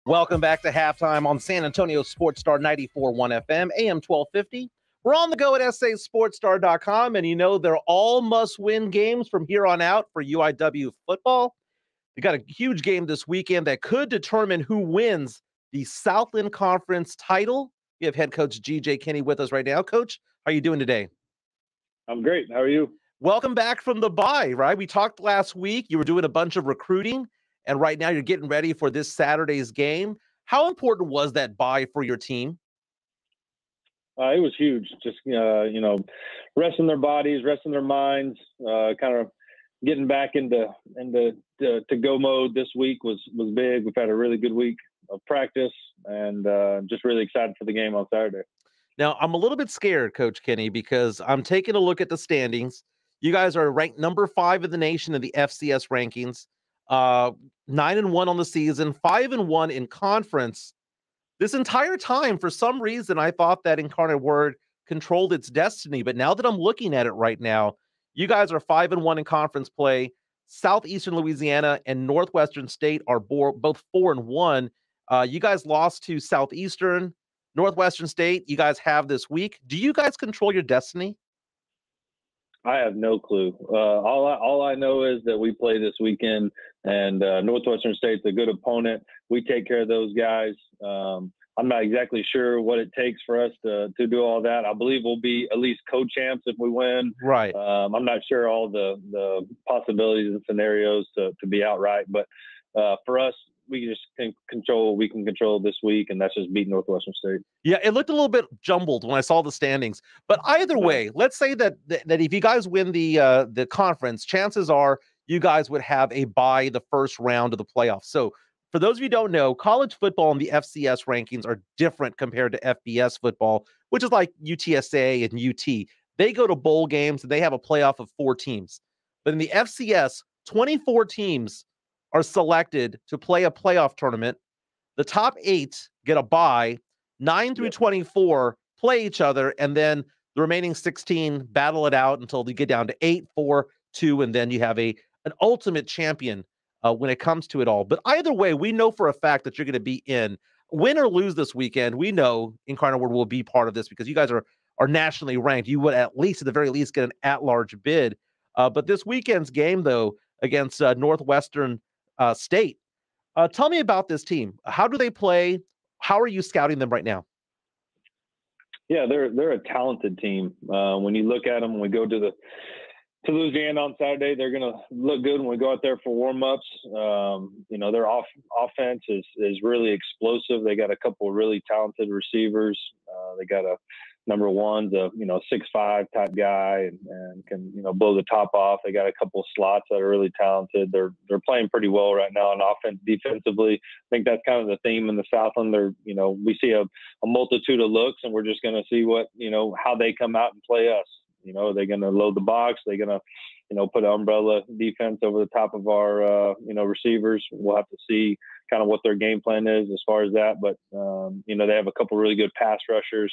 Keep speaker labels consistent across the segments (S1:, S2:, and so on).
S1: Welcome back to Halftime on San Antonio Sports Star 94.1 FM, AM 1250. We're on the go at sasportstar.com, and you know they're all must-win games from here on out for UIW football. We got a huge game this weekend that could determine who wins the Southland Conference title. We have head coach GJ Kinne with us right now. Coach, how are you doing today?
S2: I'm great. How are you?
S1: Welcome back from the bye, right? We talked last week. You were doing a bunch of recruiting, and right now you're getting ready for this Saturday's game. How important was that bye for your team?
S2: It was huge. Just, resting their bodies, resting their minds, kind of getting back into go mode this week was big. We've had a really good week of practice and just really excited for the game on Saturday.
S1: Now, I'm a little bit scared, Coach Kinne, because I'm taking a look at the standings. You guys are ranked number 5 in the nation in the FCS rankings, 9-1 on the season, 5-1 in conference. This entire time, for some reason, I thought that Incarnate Word controlled its destiny. But now that I'm looking at it right now, you guys are 5-1 in conference play. Southeastern Louisiana and Northwestern State are both 4-1. You guys lost to Southeastern. Northwestern State, you guys have this week. Do you guys control your destiny?
S2: I have no clue. All I know is that we play this weekend, and Northwestern State's a good opponent. We take care of those guys. I'm not exactly sure what it takes for us to do all that. I believe we'll be at least co-champs if we win.
S1: Right.
S2: I'm not sure all the possibilities and scenarios to be outright, but for us, we just can control what we can control this week, and that's just beat Northwestern State.
S1: Yeah, it looked a little bit jumbled when I saw the standings. But either way, let's say that if you guys win the conference, chances are you guys would have a bye the first round of the playoffs. So for those of you who don't know, college football and the FCS rankings are different compared to FBS football, which is like UTSA and UT. They go to bowl games, and they have a playoff of 4 teams. But in the FCS, 24 teams are selected to play a playoff tournament. The top 8 get a bye. 9 through 24 play each other, and then the remaining 16 battle it out until they get down to 8, 4, 2, and then you have an ultimate champion when it comes to it all. But either way, we know for a fact that you're going to be in. Win or lose this weekend, we know Incarnate Word will be part of this because you guys are nationally ranked. You would at the very least, get an at-large bid. But this weekend's game, though, against Northwestern State, tell me about this team. How do they play? How are you scouting them right now?
S2: Yeah, they're a talented team. When you look at them, when we go to Louisiana on Saturday, they're going to look good when we go out there for warm-ups. Their offense is really explosive. They got a couple of really talented receivers. They got a number one's a 6'5" type guy and can blow the top off. They got a couple of slots that are really talented. They're playing pretty well right now on offense. Defensively, I think that's kind of the theme in the Southland. We see a multitude of looks, and we're just going to see what how they come out and play us. Are they going to load the box? They're going to put an umbrella defense over the top of our receivers. We'll have to see kind of what their game plan is as far as that. But they have a couple really good pass rushers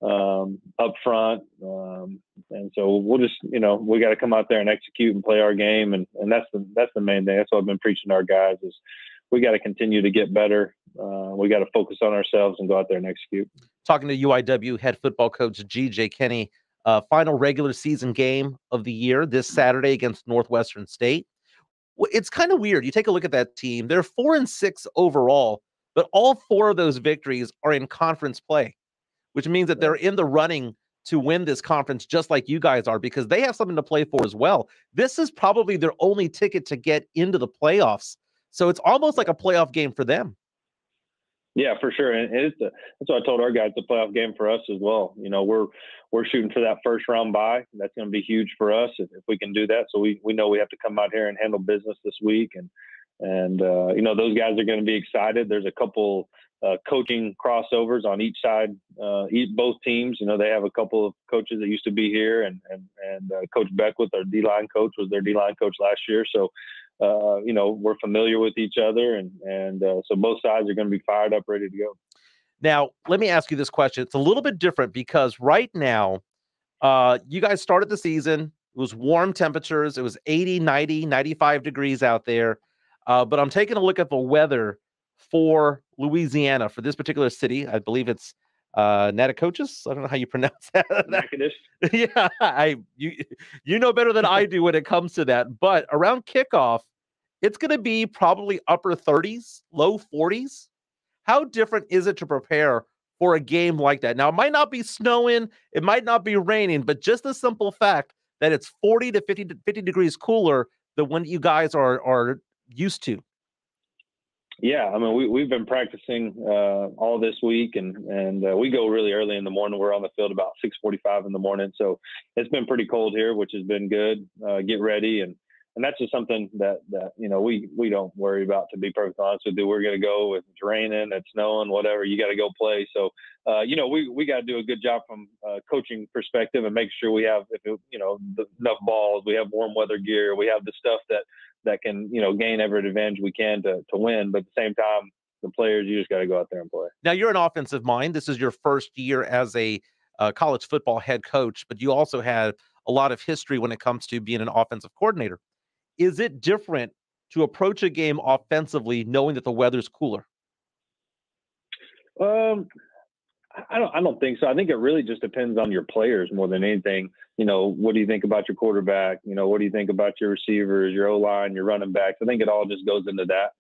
S2: up front, and so we'll just we got to come out there and execute and play our game, and that's the main thing. That's what I've been preaching to our guys is we got to continue to get better. We got to focus on ourselves and go out there and execute. Talking
S1: to UIW head football coach GJ Kinne, final regular season game of the year this Saturday against Northwestern State. It's kind of weird. You take a look at that team; they're 4-6 overall, but all 4 of those victories are in conference play, which means that they're in the running to win this conference just like you guys are because they have something to play for as well. This is probably their only ticket to get into the playoffs. So it's almost like a playoff game for them.
S2: Yeah, for sure. And that's what I told our guys, it's a playoff game for us as well. We're shooting for that first round bye. That's going to be huge for us if we can do that. So we know we have to come out here and handle business this week. And those guys are going to be excited. There's a couple coaching crossovers on each side, both teams. They have a couple of coaches that used to be here, and Coach Beckwith, our D-line coach, was their D-line coach last year. So, we're familiar with each other, and so both sides are going to be fired up, ready to go.
S1: Now, let me ask you this question. It's a little bit different because right now, you guys started the season. It was warm temperatures. It was 80, 90, 95 degrees out there. But I'm taking a look at the weather for Louisiana, for this particular city. I believe it's Natachitoches. I don't know how you pronounce that.
S2: Natchitoches.
S1: Yeah, you know better than I do when it comes to that. But around kickoff, it's going to be probably upper 30s, low 40s. How different is it to prepare for a game like that? Now, it might not be snowing, it might not be raining, but just the simple fact that it's 40 to 50 degrees cooler than when you guys are used to.
S2: Yeah, I mean, we've been practicing all this week, and we go really early in the morning. We're on the field about 6:45 in the morning, so it's been pretty cold here, which has been good. Get ready, and that's just something that we don't worry about. To be perfectly honest with you, we're going to go if it's raining, it's snowing, whatever. You got to go play. So we got to do a good job from a coaching perspective and make sure we have enough balls, we have warm weather gear, we have the stuff that can gain every advantage we can to win. But at the same time, the players, you just got to go out there and play.
S1: Now, you're an offensive mind. This is your first year as a college football head coach, but you also had a lot of history when it comes to being an offensive coordinator. Is it different to approach a game offensively knowing that the weather's cooler?
S2: I don't think so. I think it really just depends on your players more than anything. What do you think about your quarterback? What do you think about your receivers, your O-line, your running backs? I think it all just goes into that,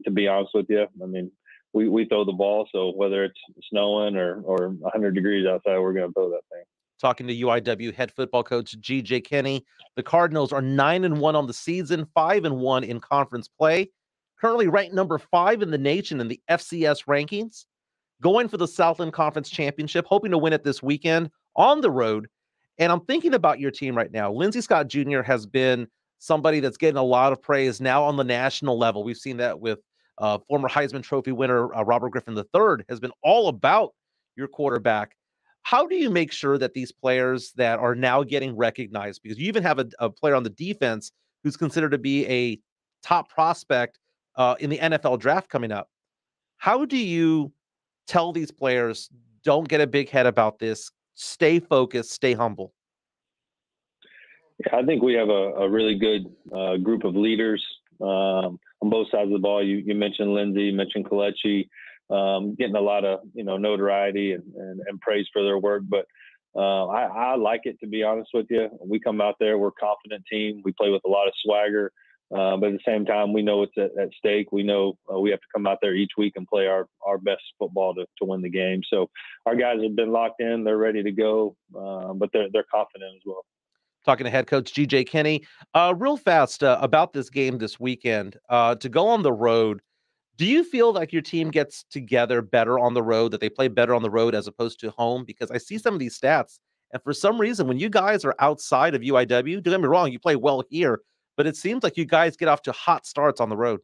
S2: to be honest with you. I mean, we throw the ball, so whether it's snowing or 100 degrees outside, we're going to throw that thing.
S1: Talking to UIW head football coach GJ Kinne, the Cardinals are 9-1 on the season, 5-1 in conference play. Currently ranked number 5 in the nation in the FCS rankings. Going for the Southland Conference Championship, hoping to win it this weekend on the road. And I'm thinking about your team right now. Lindsey Scott Jr. has been somebody that's getting a lot of praise now on the national level. We've seen that with former Heisman Trophy winner Robert Griffin III has been all about your quarterback. How do you make sure that these players that are now getting recognized, because you even have a player on the defense who's considered to be a top prospect in the NFL draft coming up, how do you tell these players, don't get a big head about this, stay focused, stay humble?
S2: Yeah, I think we have a really good group of leaders on both sides of the ball. You mentioned Lindsey, you mentioned Kalechi, getting a lot of notoriety and praise for their work. But I like it, to be honest with you. We come out there, we're a confident team. We play with a lot of swagger. But at the same time, we know it's at stake. We know we have to come out there each week and play our best football to win the game. So our guys have been locked in. They're ready to go, but they're confident as well.
S1: Talking to head coach GJ Kinne, real fast about this game this weekend. To go on the road, do you feel like your team gets together better on the road, that they play better on the road as opposed to home? Because I see some of these stats, and for some reason, when you guys are outside of UIW, don't get me wrong, you play well here, but it seems like you guys get off to hot starts on the road.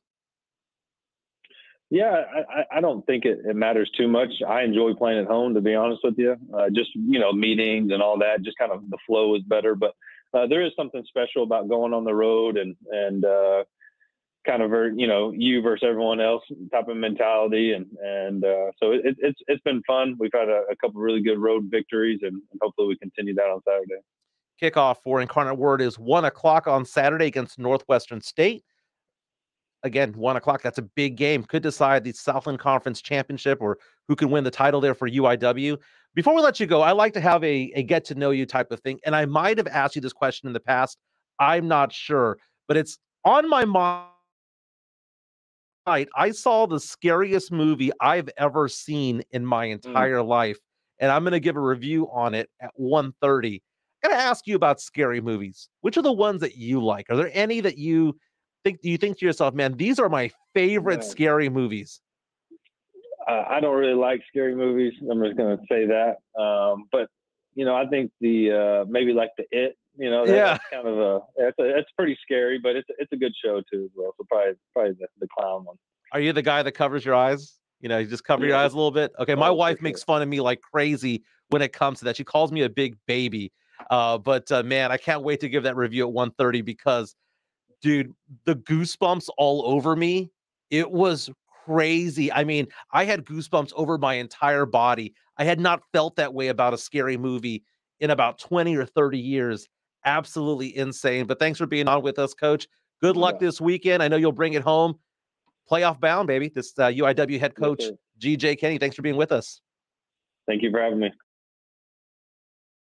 S2: Yeah, I don't think it matters too much. I enjoy playing at home, to be honest with you. Just, meetings and all that, just kind of the flow is better. But there is something special about going on the road and kind of, you versus everyone else type of mentality. And so it's been fun. We've had a couple of really good road victories, and hopefully we continue that on Saturday.
S1: Kickoff for Incarnate Word is 1 o'clock on Saturday against Northwestern State. Again, 1 o'clock, that's a big game. Could decide the Southland Conference Championship or who can win the title there for UIW. Before we let you go, I like to have a get-to-know-you type of thing, and I might have asked you this question in the past. I'm not sure, but it's on my mind. I saw the scariest movie I've ever seen in my entire life, and I'm going to give a review on it at 1:30. I'm going to ask you about scary movies. Which are the ones that you like? Are there any that you think to yourself, man, these are my favorite scary movies?
S2: I don't really like scary movies. I'm just going to say that. But I think maybe like the It. That's kind of it's pretty scary, but it's a good show too as well. So probably the clown one.
S1: Are you the guy that covers your eyes? You just cover your eyes a little bit. Okay, my wife makes fun of me like crazy when it comes to that. She calls me a big baby. But man, I can't wait to give that review at 1:30 because, dude, the goosebumps all over me. It was crazy. I mean, I had goosebumps over my entire body. I had not felt that way about a scary movie in about 20 or 30 years. Absolutely insane. But thanks for being on with us, Coach. Good luck this weekend. I know you'll bring it home. playoff bound, baby. This UIW head coach,
S2: Yes,
S1: GJ Kinne. Thanks for being with us.
S2: Thank you for having me.